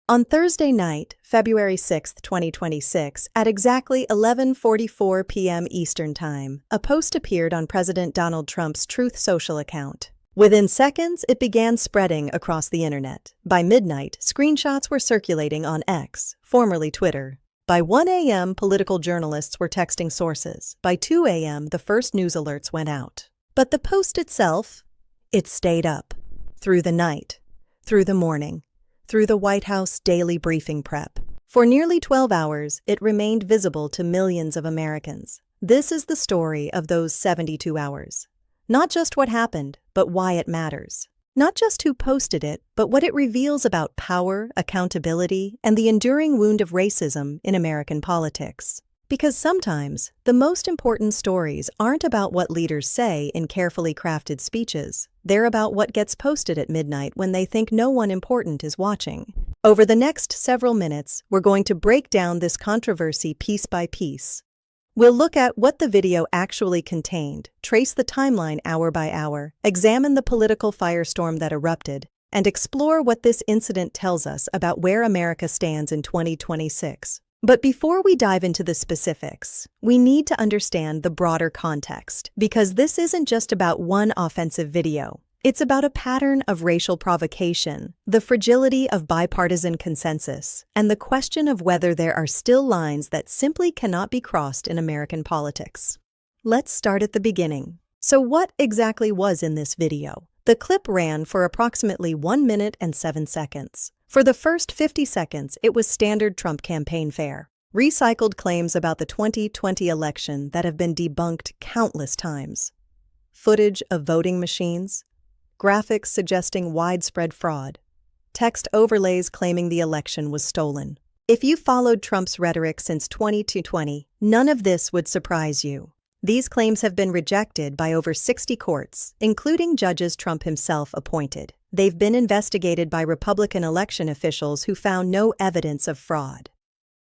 On Thursday night, February 6, 2026, at exactly 11:44 p.m. Eastern Time, a post appeared on President Donald Trump's Truth Social account. Within seconds, it began spreading across the internet. By midnight, screenshots were circulating on X, formerly Twitter. By 1 a.m., political journalists were texting sources. By 2 a.m., the first news alerts went out. But the post itself, it stayed up. Through the night, through the morning, through the White House daily briefing prep. For nearly 12 hours, it remained visible to millions of Americans. This is the story of those 72 hours. Not just what happened, but why it matters. Not just who posted it, but what it reveals about power, accountability, and the enduring wound of racism in American politics. Because sometimes, the most important stories aren't about what leaders say in carefully crafted speeches. They're about what gets posted at midnight when they think no one important is watching. Over the next several minutes, we're going to break down this controversy piece by piece. We'll look at what the video actually contained, trace the timeline hour by hour, examine the political firestorm that erupted, and explore what this incident tells us about where America stands in 2026. But before we dive into the specifics, we need to understand the broader context, because this isn't just about one offensive video. It's about a pattern of racial provocation, the fragility of bipartisan consensus, and the question of whether there are still lines that simply cannot be crossed in American politics. Let's start at the beginning. So what exactly was in this video? The clip ran for approximately 1 minute and 7 seconds. For the first 50 seconds, it was standard Trump campaign fare. Recycled claims about the 2020 election that have been debunked countless times. Footage of voting machines. Graphics suggesting widespread fraud. Text overlays claiming the election was stolen. If you followed Trump's rhetoric since 2020, none of this would surprise you. These claims have been rejected by over 60 courts, including judges Trump himself appointed. They've been investigated by Republican election officials who found no evidence of fraud.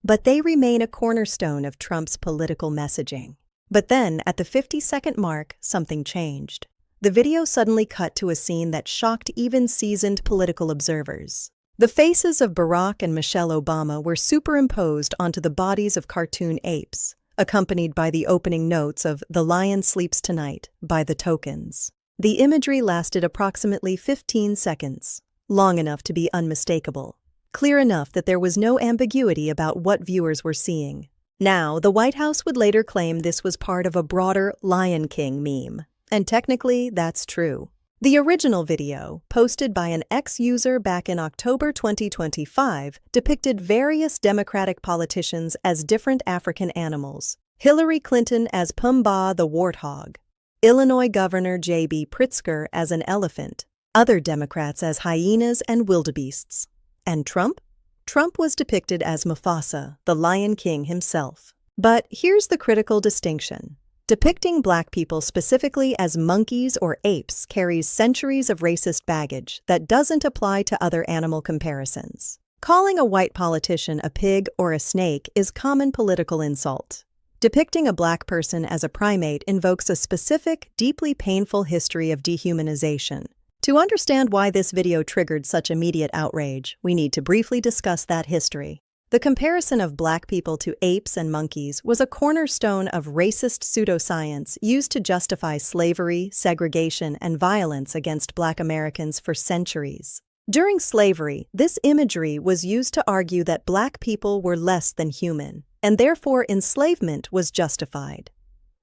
But they remain a cornerstone of Trump's political messaging. But then, at the 50-second mark, something changed. The video suddenly cut to a scene that shocked even seasoned political observers. The faces of Barack and Michelle Obama were superimposed onto the bodies of cartoon apes, accompanied by the opening notes of "The Lion Sleeps Tonight" by The Tokens. The imagery lasted approximately 15 seconds, long enough to be unmistakable, clear enough that there was no ambiguity about what viewers were seeing. Now, the White House would later claim this was part of a broader Lion King meme, and technically, that's true. The original video, posted by an ex-user back in October 2025, depicted various Democratic politicians as different African animals. Hillary Clinton as Pumbaa the warthog, Illinois Governor J.B. Pritzker as an elephant, other Democrats as hyenas and wildebeests. And Trump? Trump was depicted as Mufasa, the Lion King himself. But here's the critical distinction. Depicting Black people specifically as monkeys or apes carries centuries of racist baggage that doesn't apply to other animal comparisons. Calling a white politician a pig or a snake is common political insult. Depicting a Black person as a primate invokes a specific, deeply painful history of dehumanization. To understand why this video triggered such immediate outrage, we need to briefly discuss that history. The comparison of Black people to apes and monkeys was a cornerstone of racist pseudoscience used to justify slavery, segregation, and violence against Black Americans for centuries. During slavery, this imagery was used to argue that Black people were less than human, and therefore enslavement was justified.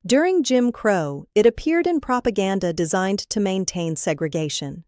During Jim Crow, it appeared in propaganda designed to maintain segregation.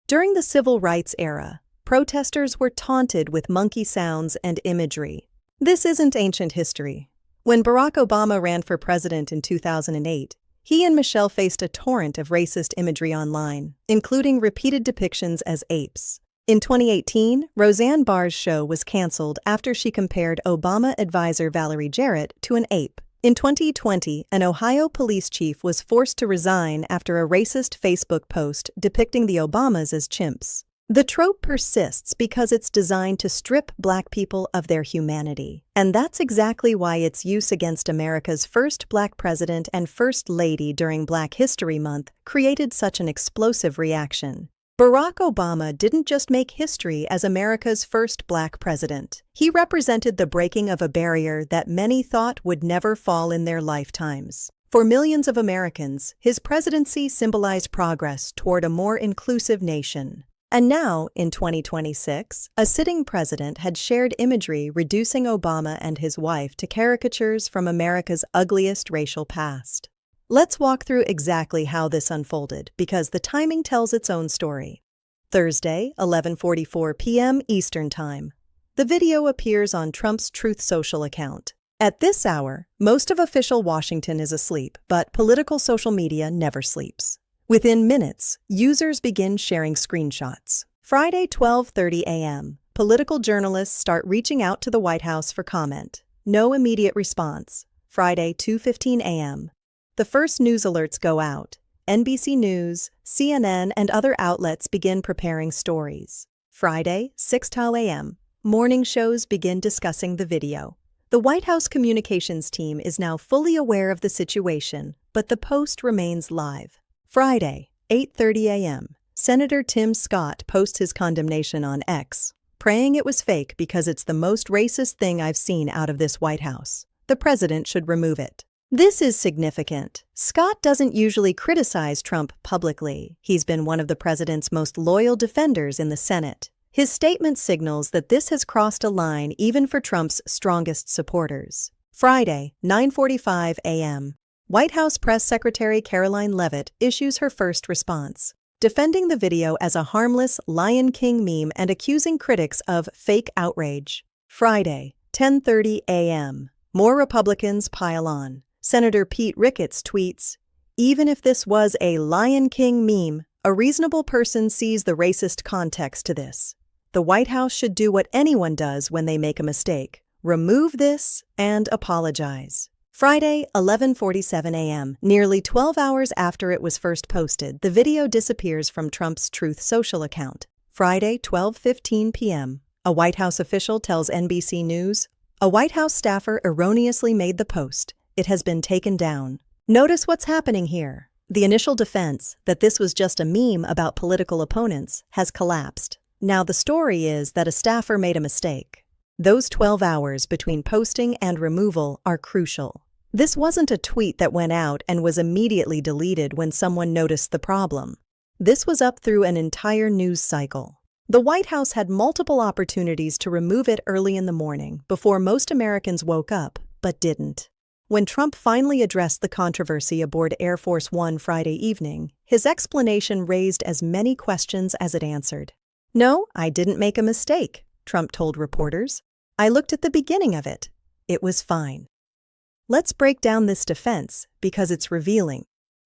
During the Civil Rights era, protesters were taunted with monkey sounds and imagery. This isn't ancient history. When Barack Obama ran for president in 2008, he and Michelle faced a torrent of racist imagery online, including repeated depictions as apes. In 2018, Roseanne Barr's show was canceled after she compared Obama advisor Valerie Jarrett to an ape. In 2020, an Ohio police chief was forced to resign after a racist Facebook post depicting the Obamas as chimps. The trope persists because it's designed to strip Black people of their humanity. And that's exactly why its use against America's first Black president and First Lady during Black History Month created such an explosive reaction. Barack Obama didn't just make history as America's first black president. He represented the breaking of a barrier that many thought would never fall in their lifetimes. For millions of Americans, his presidency symbolized progress toward a more inclusive nation. And now, in 2026, a sitting president had shared imagery reducing Obama and his wife to caricatures from America's ugliest racial past. Let's walk through exactly how this unfolded, because the timing tells its own story. Thursday, 11:44 p.m. Eastern Time. The video appears on Trump's Truth Social account. At this hour, most of official Washington is asleep, but political social media never sleeps. Within minutes, users begin sharing screenshots. Friday, 12:30 a.m. Political journalists start reaching out to the White House for comment. No immediate response. Friday, 2:15 a.m. The first news alerts go out. NBC News, CNN, and other outlets begin preparing stories. Friday, 6:00 a.m. Morning shows begin discussing the video. The White House communications team is now fully aware of the situation, but the post remains live. Friday, 8:30 a.m. Senator Tim Scott posts his condemnation on X, praying it was fake because it's the most racist thing I've seen out of this White House. The president should remove it. This is significant. Scott doesn't usually criticize Trump publicly. He's been one of the president's most loyal defenders in the Senate. His statement signals that this has crossed a line even for Trump's strongest supporters. Friday, 9:45 a.m. White House Press Secretary Caroline Leavitt issues her first response, defending the video as a harmless Lion King meme and accusing critics of fake outrage. Friday, 10:30 a.m. More Republicans pile on. Senator Pete Ricketts tweets, "Even if this was a Lion King meme, a reasonable person sees the racist context to this. The White House should do what anyone does when they make a mistake. Remove this and apologize." Friday, 11:47 a.m. Nearly 12 hours after it was first posted, the video disappears from Trump's Truth Social account. Friday, 12:15 p.m. A White House official tells NBC News, "A White House staffer erroneously made the post. It has been taken down." Notice what's happening here. The initial defense, that this was just a meme about political opponents, has collapsed. Now the story is that a staffer made a mistake. Those 12 hours between posting and removal are crucial. This wasn't a tweet that went out and was immediately deleted when someone noticed the problem. This was up through an entire news cycle. The White House had multiple opportunities to remove it early in the morning, before most Americans woke up, but didn't. When Trump finally addressed the controversy aboard Air Force One Friday evening, his explanation raised as many questions as it answered. "No, I didn't make a mistake," Trump told reporters. "I looked at the beginning of it. It was fine." Let's break down this defense, because it's revealing.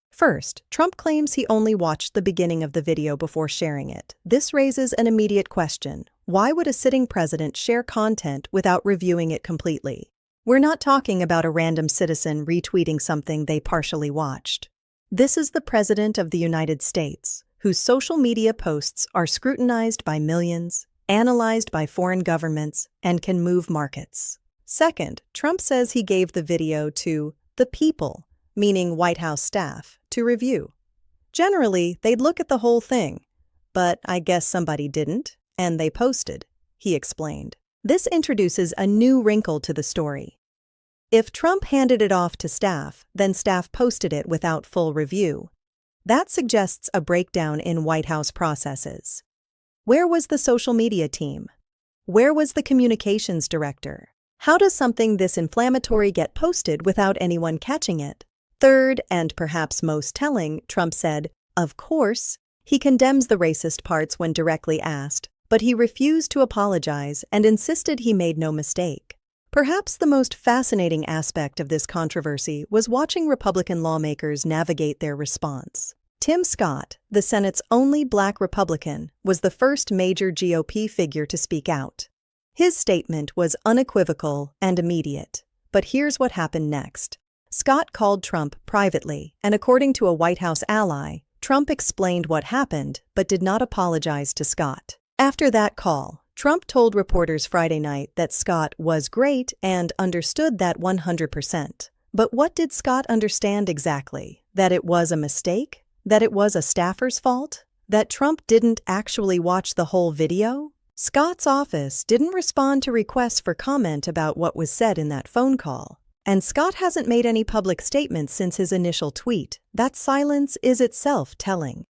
First, Trump claims he only watched the beginning of the video before sharing it. This raises an immediate question. Why would a sitting president share content without reviewing it completely? We're not talking about a random citizen retweeting something they partially watched. This is the President of the United States, whose social media posts are scrutinized by millions, analyzed by foreign governments, and can move markets. Second, Trump says he gave the video to the people, meaning White House staff, to review. Generally, they'd look at the whole thing. But I guess somebody didn't, and they posted, he explained. This introduces a new wrinkle to the story. If Trump handed it off to staff, then staff posted it without full review. That suggests a breakdown in White House processes. Where was the social media team? Where was the communications director? How does something this inflammatory get posted without anyone catching it? Third, and perhaps most telling, Trump said, "Of course." He condemns the racist parts when directly asked, but he refused to apologize and insisted he made no mistake. Perhaps the most fascinating aspect of this controversy was watching Republican lawmakers navigate their response. Tim Scott, the Senate's only black Republican, was the first major GOP figure to speak out. His statement was unequivocal and immediate. But here's what happened next. Scott called Trump privately, and according to a White House ally, Trump explained what happened but did not apologize to Scott. After that call, Trump told reporters Friday night that Scott was great and understood that 100%. But what did Scott understand exactly? That it was a mistake? That it was a staffer's fault? That Trump didn't actually watch the whole video? Scott's office didn't respond to requests for comment about what was said in that phone call. And Scott hasn't made any public statements since his initial tweet. That silence is itself telling.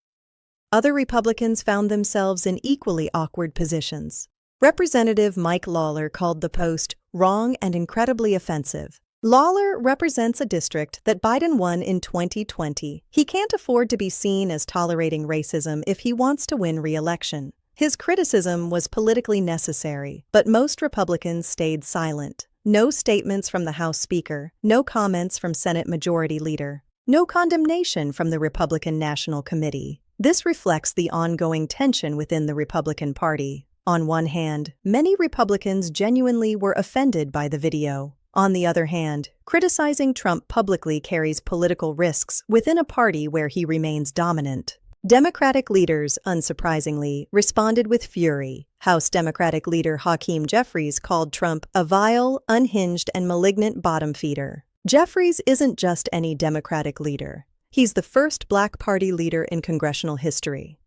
Other Republicans found themselves in equally awkward positions. Representative Mike Lawler called the post wrong and incredibly offensive. Lawler represents a district that Biden won in 2020. He can't afford to be seen as tolerating racism if he wants to win re-election. His criticism was politically necessary, but most Republicans stayed silent. No statements from the House Speaker, no comments from Senate Majority Leader, no condemnation from the Republican National Committee. This reflects the ongoing tension within the Republican Party. On one hand, many Republicans genuinely were offended by the video. On the other hand, criticizing Trump publicly carries political risks within a party where he remains dominant. Democratic leaders, unsurprisingly, responded with fury. House Democratic leader Hakeem Jeffries called Trump a vile, unhinged, and malignant bottom feeder. Jeffries isn't just any Democratic leader. He's the first Black Party leader in congressional history.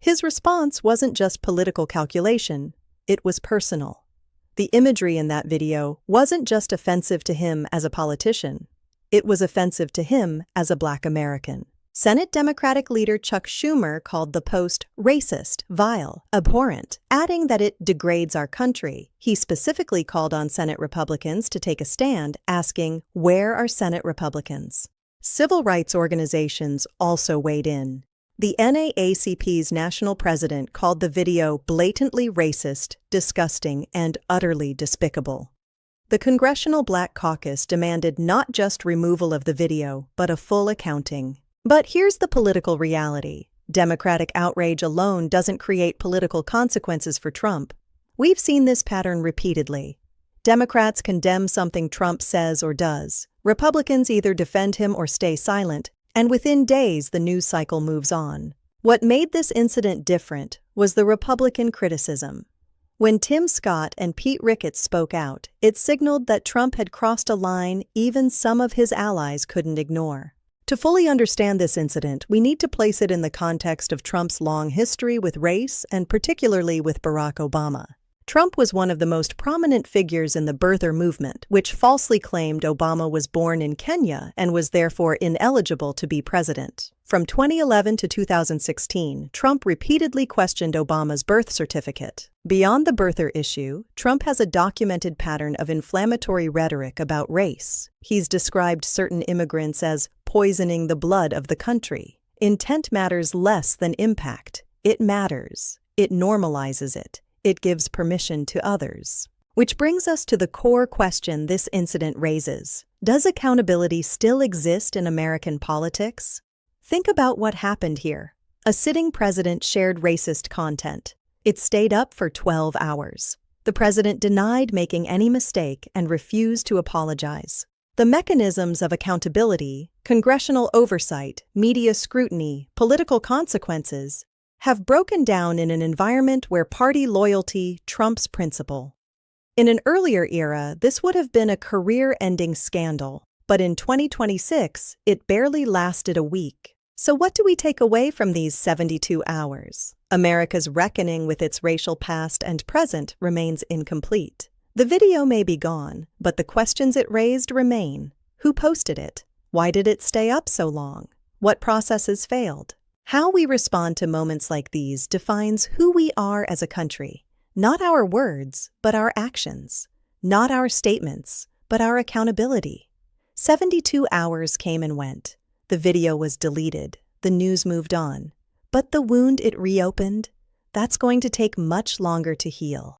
His response wasn't just political calculation, it was personal. The imagery in that video wasn't just offensive to him as a politician, it was offensive to him as a Black American. Senate Democratic leader Chuck Schumer called the post racist, vile, abhorrent, adding that it degrades our country. He specifically called on Senate Republicans to take a stand, asking, "Where are Senate Republicans?" Civil rights organizations also weighed in. The NAACP's national president called the video blatantly racist, disgusting, and utterly despicable. The Congressional Black Caucus demanded not just removal of the video, but a full accounting. But here's the political reality. Democratic outrage alone doesn't create political consequences for Trump. We've seen this pattern repeatedly. Democrats condemn something Trump says or does. Republicans either defend him or stay silent, and within days the news cycle moves on. What made this incident different was the Republican criticism. When Tim Scott and Pete Ricketts spoke out, it signaled that Trump had crossed a line even some of his allies couldn't ignore. To fully understand this incident, we need to place it in the context of Trump's long history with race and particularly with Barack Obama. Trump was one of the most prominent figures in the birther movement, which falsely claimed Obama was born in Kenya and was therefore ineligible to be president. From 2011 to 2016, Trump repeatedly questioned Obama's birth certificate. Beyond the birther issue, Trump has a documented pattern of inflammatory rhetoric about race. He's described certain immigrants as poisoning the blood of the country. Intent matters less than impact. It matters. It normalizes it. It gives permission to others. Which brings us to the core question this incident raises. Does accountability still exist in American politics? Think about what happened here. A sitting president shared racist content. It stayed up for 12 hours. The president denied making any mistake and refused to apologize. The mechanisms of accountability, congressional oversight, media scrutiny, political consequences, have broken down in an environment where party loyalty trumps principle. In an earlier era, this would have been a career-ending scandal, but in 2026, it barely lasted a week. So what do we take away from these 72 hours? America's reckoning with its racial past and present remains incomplete. The video may be gone, but the questions it raised remain. Who posted it? Why did it stay up so long? What processes failed? How we respond to moments like these defines who we are as a country. Not our words, but our actions. Not our statements, but our accountability. 72 hours came and went. The video was deleted. The news moved on. But the wound it reopened, that's going to take much longer to heal.